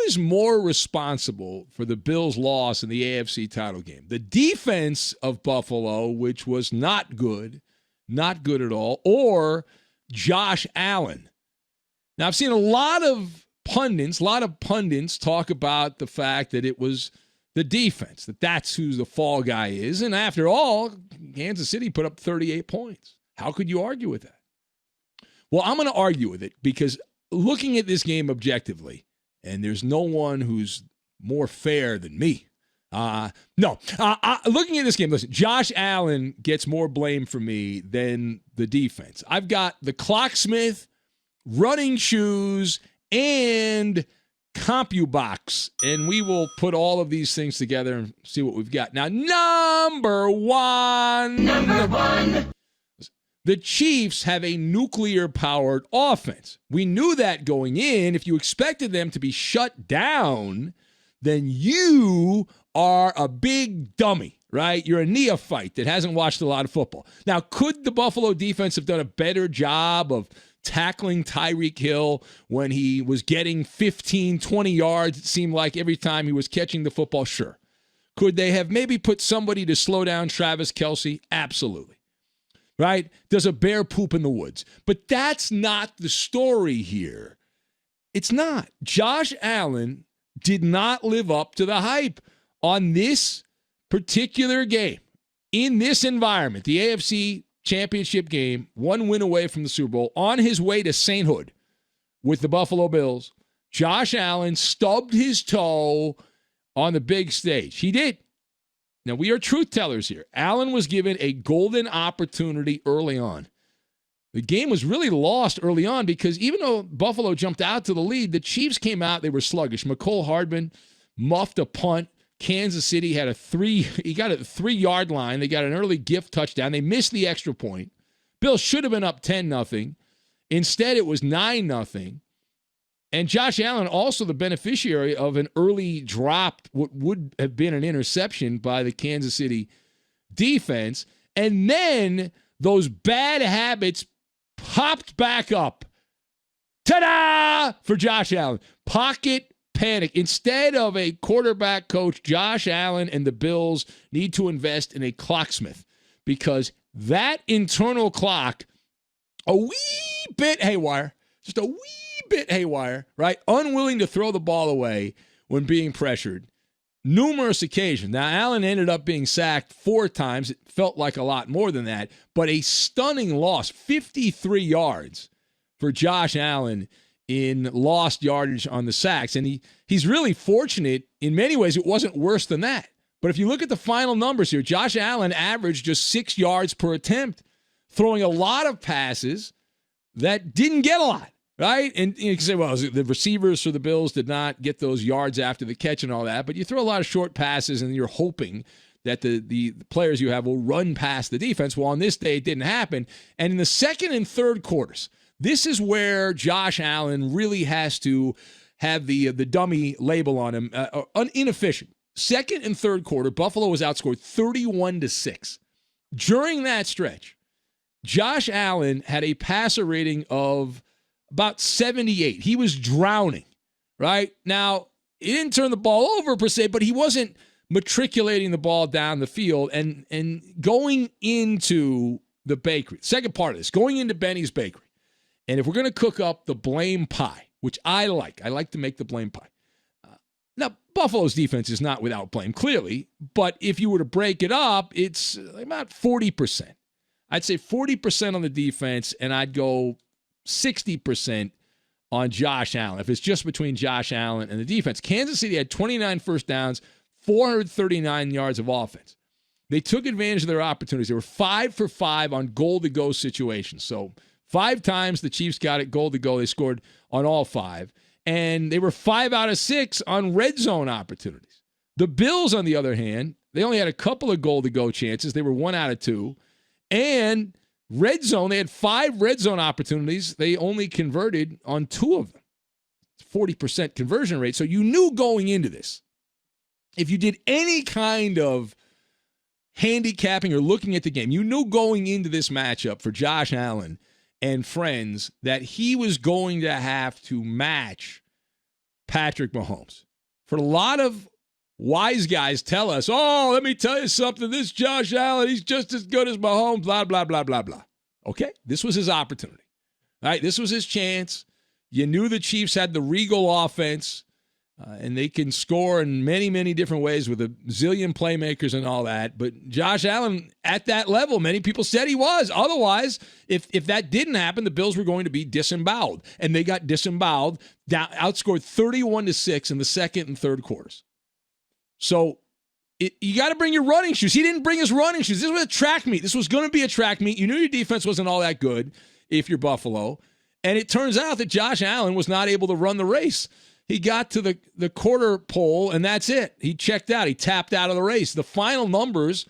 is more responsible for the Bills' loss in the AFC title game? The defense of Buffalo, which was not good at all, or Josh Allen? Now, I've seen a lot of pundits talk about the fact that it was the defense, that's who the fall guy is. And after all, Kansas City put up 38 points. How could you argue with that? Well, I'm going to argue with it because looking at this game objectively, and there's no one who's more fair than me. Looking at this game, listen, Josh Allen gets more blame for me than the defense. I've got the clocksmith, running shoes, and Compubox, and we will put all of these things together and see what we've got. Now, number one. The Chiefs have a nuclear-powered offense. We knew that going in. If you expected them to be shut down, then you are a big dummy, right? You're a neophyte that hasn't watched a lot of football. Now, could the Buffalo defense have done a better job of tackling Tyreek Hill when he was getting 15, 20 yards, it seemed like, every time he was catching the football? Sure. Could they have maybe put somebody to slow down Travis Kelce? Absolutely. Right? Does a bear poop in the woods? But that's not the story here. It's not. Josh Allen did not live up to the hype on this particular game. In this environment, the AFC Championship game, one win away from the Super Bowl, on his way to sainthood with the Buffalo Bills, Josh Allen stubbed his toe on the big stage. He did. Now, we are truth tellers here. Allen was given a golden opportunity early on. The game was really lost early on because even though Buffalo jumped out to the lead, the Chiefs came out, they were sluggish. McCole Hardman muffed a punt. Kansas City had he got a 3-yard line. They got an early gift touchdown. They missed the extra point. Bills should have been up 10-0. Instead, it was 9-0. And Josh Allen, also the beneficiary of an early drop, what would have been an interception by the Kansas City defense. And then those bad habits popped back up. Ta-da! For Josh Allen. Pocket panic. Instead of a quarterback coach, Josh Allen and the Bills need to invest in a clocksmith because that internal clock, a wee bit haywire, just a wee bit haywire, right? Unwilling to throw the ball away when being pressured. Numerous occasions. Now, Allen ended up being sacked 4 times. It felt like a lot more than that, but a stunning loss, 53 yards for Josh Allen in lost yardage on the sacks. And he's really fortunate. In many ways, it wasn't worse than that. But if you look at the final numbers here, Josh Allen averaged just 6 yards per attempt, throwing a lot of passes that didn't get a lot. Right? And you can say, well, the receivers for the Bills did not get those yards after the catch and all that, but you throw a lot of short passes and you're hoping that the players you have will run past the defense. Well, on this day, it didn't happen. And in the second and third quarters, this is where Josh Allen really has to have the dummy label on him, inefficient. Second and third quarter, Buffalo was outscored 31-6. During that stretch, Josh Allen had a passer rating of about 78. He was drowning, right? Now, he didn't turn the ball over per se, but he wasn't matriculating the ball down the field and going into the bakery. Second part of this, going into Benny's Bakery. And if we're going to cook up the blame pie, which I like to make the blame pie. Now, Buffalo's defense is not without blame, clearly, but if you were to break it up, it's about 40%. I'd say 40% on the defense, and I'd go 60% on Josh Allen. If it's just between Josh Allen and the defense. Kansas City had 29 first downs, 439 yards of offense. They took advantage of their opportunities. They were 5 for 5 on goal-to-go situations. So 5 times the Chiefs got it goal-to-go. They scored on all 5. And they were 5 out of 6 on red zone opportunities. The Bills, on the other hand, they only had a couple of goal-to-go chances. They were 1 out of 2. And red zone, they had 5 red zone opportunities. They only converted on 2 of them. It's 40% conversion rate. So you knew going into this, if you did any kind of handicapping or looking at the game, you knew going into this matchup for Josh Allen and friends that he was going to have to match Patrick Mahomes. For a lot of wise guys tell us, oh, let me tell you something, this Josh Allen, he's just as good as Mahomes, blah, blah, blah, blah, blah. Okay, this was his opportunity. All right, this was his chance. You knew the Chiefs had the regal offense, and they can score in many, many different ways with a zillion playmakers and all that. But Josh Allen, at that level, many people said he was. Otherwise, if that didn't happen, the Bills were going to be disemboweled. And they got disemboweled, outscored 31-6 in the second and third quarters. So you got to bring your running shoes. He didn't bring his running shoes. This was a track meet. This was going to be a track meet. You knew your defense wasn't all that good if you're Buffalo. And it turns out that Josh Allen was not able to run the race. He got to the quarter pole, and that's it. He checked out. He tapped out of the race. The final numbers,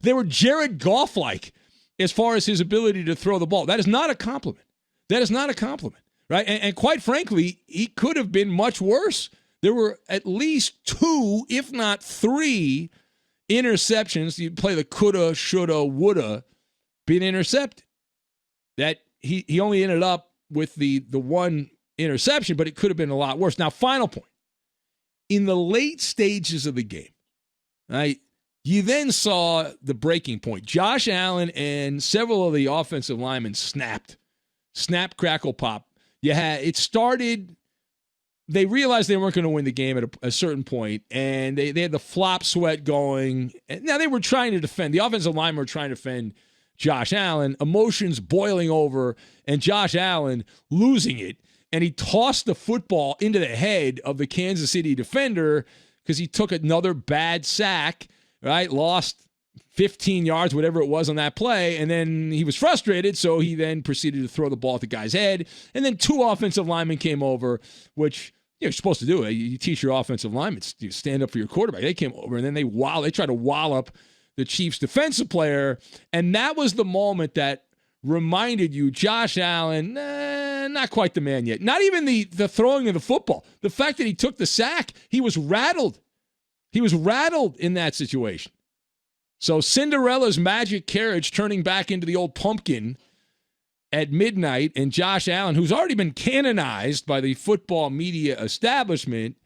they were Jared Goff-like as far as his ability to throw the ball. That is not a compliment. That is not a compliment, right? And quite frankly, he could have been much worse. There were at least 2, if not 3, interceptions. You play the coulda, shoulda, woulda, been intercepted. That he only ended up with the one interception, but it could have been a lot worse. Now, final point. In the late stages of the game, right, you then saw the breaking point. Josh Allen and several of the offensive linemen snapped. Snap, crackle, pop. It started, they realized they weren't going to win the game at a certain point, and they had the flop sweat going. And now they were trying to defend. The offensive linemen were trying to defend Josh Allen, emotions boiling over, and Josh Allen losing it. And he tossed the football into the head of the Kansas City defender because he took another bad sack, right? Lost 15 yards, whatever it was on that play. And then he was frustrated, so he then proceeded to throw the ball at the guy's head. And then 2 offensive linemen came over, which you're supposed to do. You teach your offensive linemen, you stand up for your quarterback. They came over, and then they tried to wallop the Chiefs' defensive player. And that was the moment that reminded you, Josh Allen, not quite the man yet. Not even the throwing of the football. The fact that he took the sack, he was rattled. He was rattled in that situation. So Cinderella's magic carriage turning back into the old pumpkin at midnight, and Josh Allen, who's already been canonized by the football media establishment,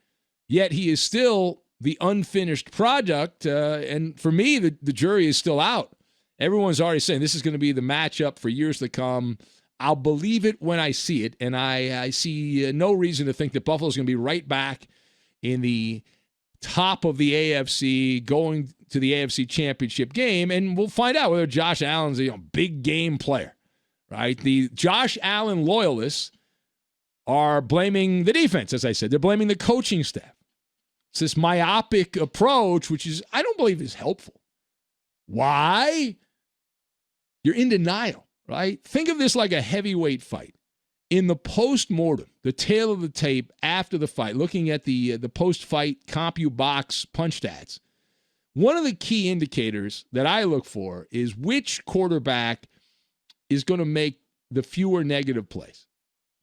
yet he is still the unfinished product. And for me, the jury is still out. Everyone's already saying this is going to be the matchup for years to come. I'll believe it when I see it, and I see no reason to think that Buffalo's going to be right back in the top of the AFC, going to the AFC Championship game, and we'll find out whether Josh Allen's a big game player, right? The Josh Allen loyalists are blaming the defense, as I said. They're blaming the coaching staff. It's this myopic approach, which I don't believe is helpful. Why? You're in denial, right? Think of this like a heavyweight fight. In the post-mortem, the tail of the tape after the fight, looking at the post-fight Compubox punch stats, one of the key indicators that I look for is which quarterback is going to make the fewer negative plays.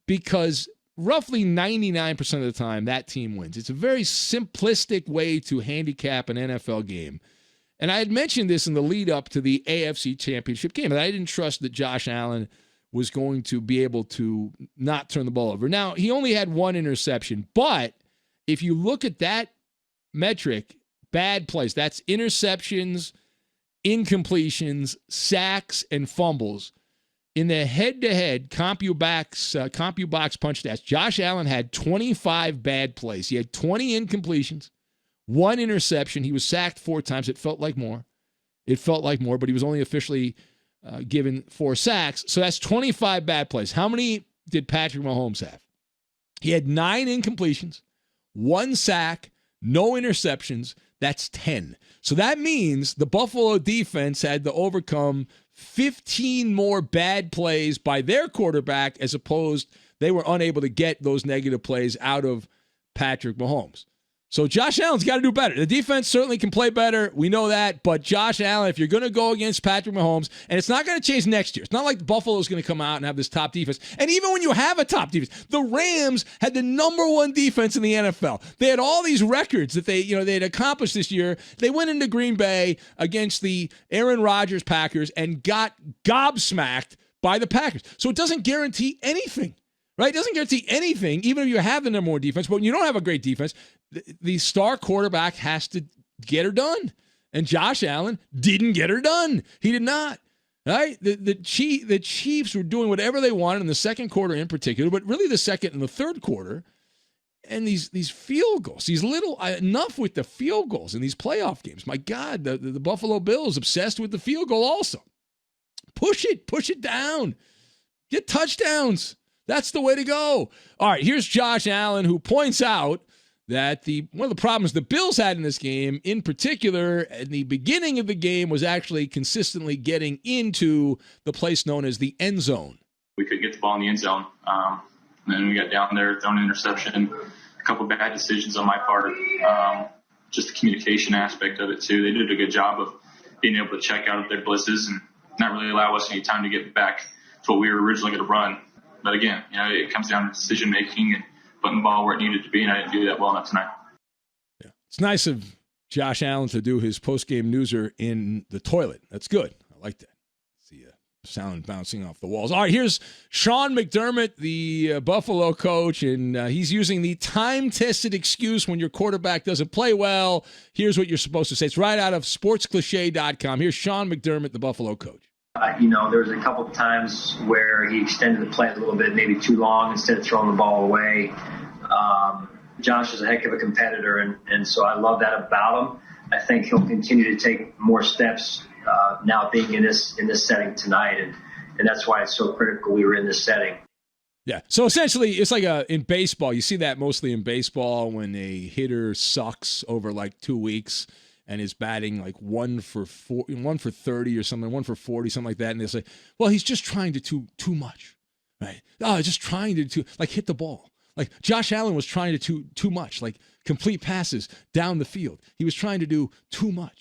Because roughly 99% of the time, that team wins. It's a very simplistic way to handicap an NFL game. And I had mentioned this in the lead up to the AFC Championship game, and I didn't trust that Josh Allen was going to be able to not turn the ball over. Now, he only had 1 interception, but if you look at that metric, bad plays, that's interceptions, incompletions, sacks, and fumbles. In the head-to-head Compubox punch stats, Josh Allen had 25 bad plays. He had 20 incompletions, 1 interception. He was sacked 4 times. It felt like more. But he was only officially given 4 sacks. So that's 25 bad plays. How many did Patrick Mahomes have? He had 9 incompletions, 1 sack, no interceptions. That's 10. So that means the Buffalo defense had to overcome 15 more bad plays by their quarterback, as opposed they were unable to get those negative plays out of Patrick Mahomes. So Josh Allen's got to do better. The defense certainly can play better. We know that. But Josh Allen, if you're going to go against Patrick Mahomes, and it's not going to change next year. It's not like Buffalo's going to come out and have this top defense. And even when you have a top defense, the Rams had the number 1 defense in the NFL. They had all these records that they had accomplished this year. They went into Green Bay against the Aaron Rodgers Packers and got gobsmacked by the Packers. So it doesn't guarantee anything. right? It doesn't guarantee anything, even if you have the number one defense. But when you don't have a great defense, the star quarterback has to get her done. And Josh Allen didn't get her done. He did not. Right? The Chiefs were doing whatever they wanted in the second quarter in particular, but really the second and the third quarter. And these field goals, these little, enough with the field goals in these playoff games. My God, the Buffalo Bills obsessed with the field goal also. Push it down. Get touchdowns. That's the way to go. All right, here's Josh Allen, who points out that one of the problems the Bills had in this game, in particular, in the beginning of the game, was actually consistently getting into the place known as the end zone. We couldn't get the ball in the end zone. And then we got down there, thrown an interception, a couple of bad decisions on my part. Just the communication aspect of it, too. They did a good job of being able to check out of their blitzes and not really allow us any time to get back to what we were originally going to run. But again, it comes down to decision-making and putting the ball where it needed to be, and I didn't do that well enough tonight. Yeah. It's nice of Josh Allen to do his post-game newser in the toilet. That's good. I like that. See sound bouncing off the walls. All right, here's Sean McDermott, the Buffalo coach, and he's using the time-tested excuse when your quarterback doesn't play well. Here's what you're supposed to say. It's right out of sportscliche.com. Here's Sean McDermott, the Buffalo coach. There was a couple of times where he extended the play a little bit, maybe too long, instead of throwing the ball away. Josh is a heck of a competitor, and so I love that about him. I think he'll continue to take more steps now being in this setting tonight, and that's why it's so critical we were in this setting. Yeah, so essentially it's like in baseball. You see that mostly in baseball when a hitter sucks over like 2 weeks and is batting like 1 for 30 or something, 1 for 40, something like that. And they say, well, he's just trying to too much, right? Oh, just trying to like hit the ball. Like Josh Allen was trying to too much, like complete passes down the field. He was trying to do too much.